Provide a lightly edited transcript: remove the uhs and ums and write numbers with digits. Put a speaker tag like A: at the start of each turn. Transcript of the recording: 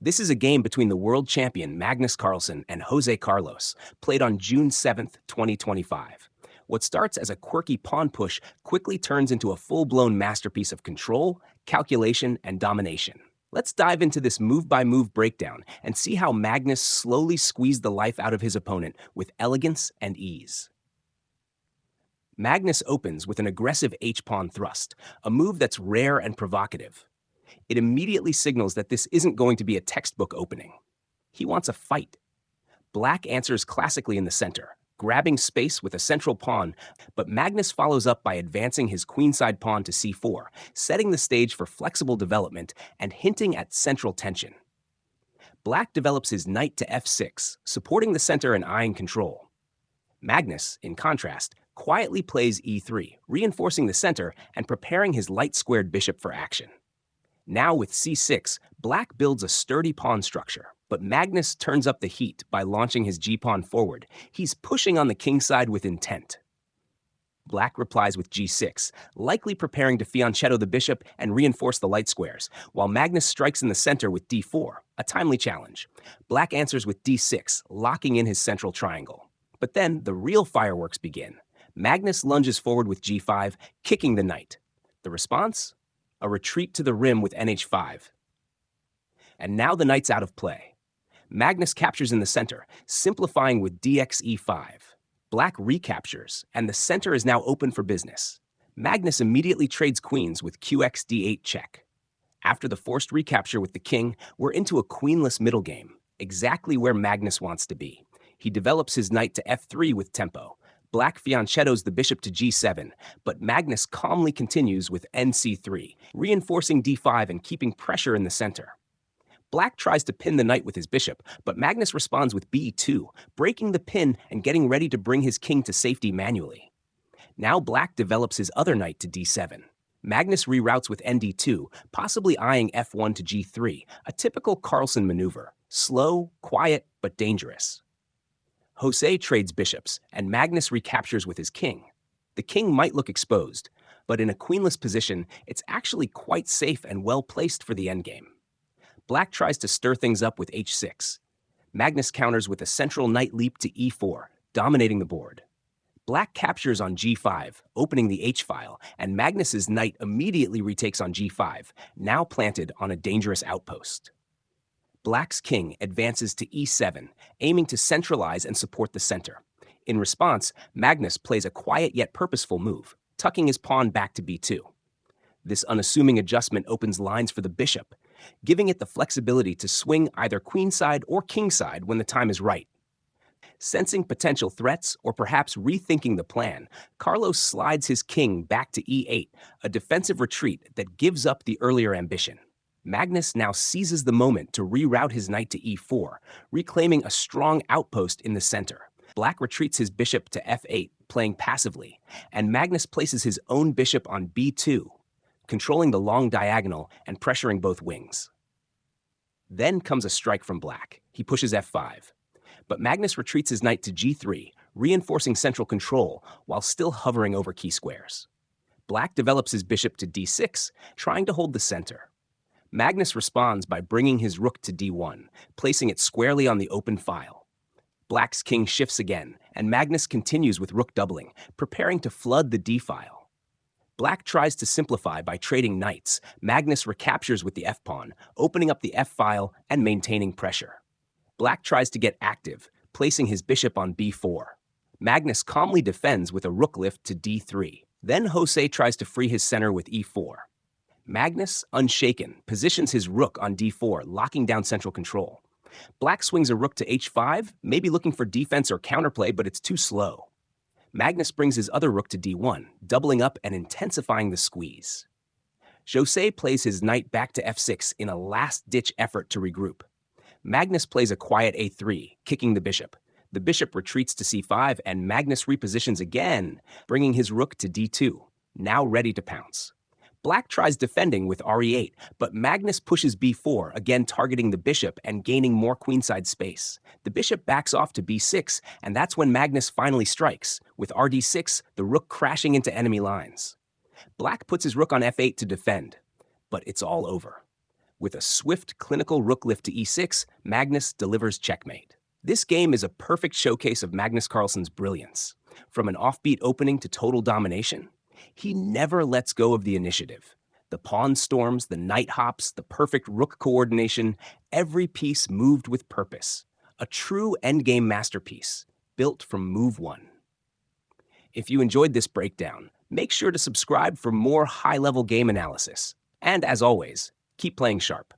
A: This is a game between the world champion Magnus Carlsen and Jose Carlos, played on June 7th, 2025. What starts as a quirky pawn push quickly turns into a full-blown masterpiece of control, calculation, and domination. Let's dive into this move-by-move breakdown and see how Magnus slowly squeezed the life out of his opponent with elegance and ease. Magnus opens with an aggressive H-pawn thrust, a move that's rare and provocative. It immediately signals that this isn't going to be a textbook opening. He wants a fight. Black answers classically in the center, grabbing space with a central pawn, but Magnus follows up by advancing his queenside pawn to c4, setting the stage for flexible development and hinting at central tension. Black develops his knight to f6, supporting the center and eyeing control. Magnus, in contrast, quietly plays e3, reinforcing the center and preparing his light-squared bishop for action. Now with c6, Black builds a sturdy pawn structure, but Magnus turns up the heat by launching his g-pawn forward. He's pushing on the king side with intent. Black replies with g6, likely preparing to fianchetto the bishop and reinforce the light squares, while Magnus strikes in the center with d4, a timely challenge. Black answers with d6, locking in his central triangle. But then the real fireworks begin. Magnus lunges forward with g5, kicking the knight. The response? A retreat to the rim with nh5. And now the knight's out of play. Magnus captures in the center, simplifying with dxe5. Black recaptures, and the center is now open for business. Magnus immediately trades queens with qx d8 check. After the forced recapture with the king, we're into a queenless middle game, exactly where Magnus wants to be. He develops his knight to f3 with tempo. Black fianchettos the bishop to g7, but Magnus calmly continues with nc3, reinforcing d5 and keeping pressure in the center. Black tries to pin the knight with his bishop, but Magnus responds with b2, breaking the pin and getting ready to bring his king to safety manually. Now Black develops his other knight to d7. Magnus reroutes with nd2, possibly eyeing f1 to g3, a typical Carlsen maneuver, slow, quiet, but dangerous. Jose trades bishops, and Magnus recaptures with his king. The king might look exposed, but in a queenless position, it's actually quite safe and well placed for the endgame. Black tries to stir things up with h6. Magnus counters with a central knight leap to e4, dominating the board. Black captures on g5, opening the h-file, and Magnus's knight immediately retakes on g5, now planted on a dangerous outpost. Black's king advances to e7, aiming to centralize and support the center. In response, Magnus plays a quiet yet purposeful move, tucking his pawn back to b2. This unassuming adjustment opens lines for the bishop, giving it the flexibility to swing either queenside or kingside when the time is right. Sensing potential threats or perhaps rethinking the plan, Carlos slides his king back to e8, a defensive retreat that gives up the earlier ambition. Magnus now seizes the moment to reroute his knight to e4, reclaiming a strong outpost in the center. Black retreats his bishop to f8, playing passively, and Magnus places his own bishop on b2, controlling the long diagonal and pressuring both wings. Then comes a strike from Black. He pushes f5. But Magnus retreats his knight to g3, reinforcing central control while still hovering over key squares. Black develops his bishop to d6, trying to hold the center. Magnus responds by bringing his rook to d1, placing it squarely on the open file. Black's king shifts again, and Magnus continues with rook doubling, preparing to flood the d-file. Black tries to simplify by trading knights. Magnus recaptures with the f-pawn, opening up the f-file and maintaining pressure. Black tries to get active, placing his bishop on b4. Magnus calmly defends with a rook lift to d3. Then Jose tries to free his center with e4. Magnus, unshaken, positions his rook on d4, locking down central control. Black swings a rook to h5, maybe looking for defense or counterplay, but it's too slow. Magnus brings his other rook to d1, doubling up and intensifying the squeeze. Jose plays his knight back to f6 in a last-ditch effort to regroup. Magnus plays a quiet a3, kicking the bishop. The bishop retreats to c5, and Magnus repositions again, bringing his rook to d2, now ready to pounce. Black tries defending with re8, but Magnus pushes b4, again targeting the bishop and gaining more queenside space. The bishop backs off to b6, and that's when Magnus finally strikes, with rd6, the rook crashing into enemy lines. Black puts his rook on f8 to defend, but it's all over. With a swift, clinical rook lift to e6, Magnus delivers checkmate. This game is a perfect showcase of Magnus Carlsen's brilliance. From an offbeat opening to total domination, he never lets go of the initiative. The pawn storms, the knight hops, the perfect rook coordination, every piece moved with purpose. A true endgame masterpiece, built from move one. If you enjoyed this breakdown, make sure to subscribe for more high-level game analysis. And as always, keep playing sharp.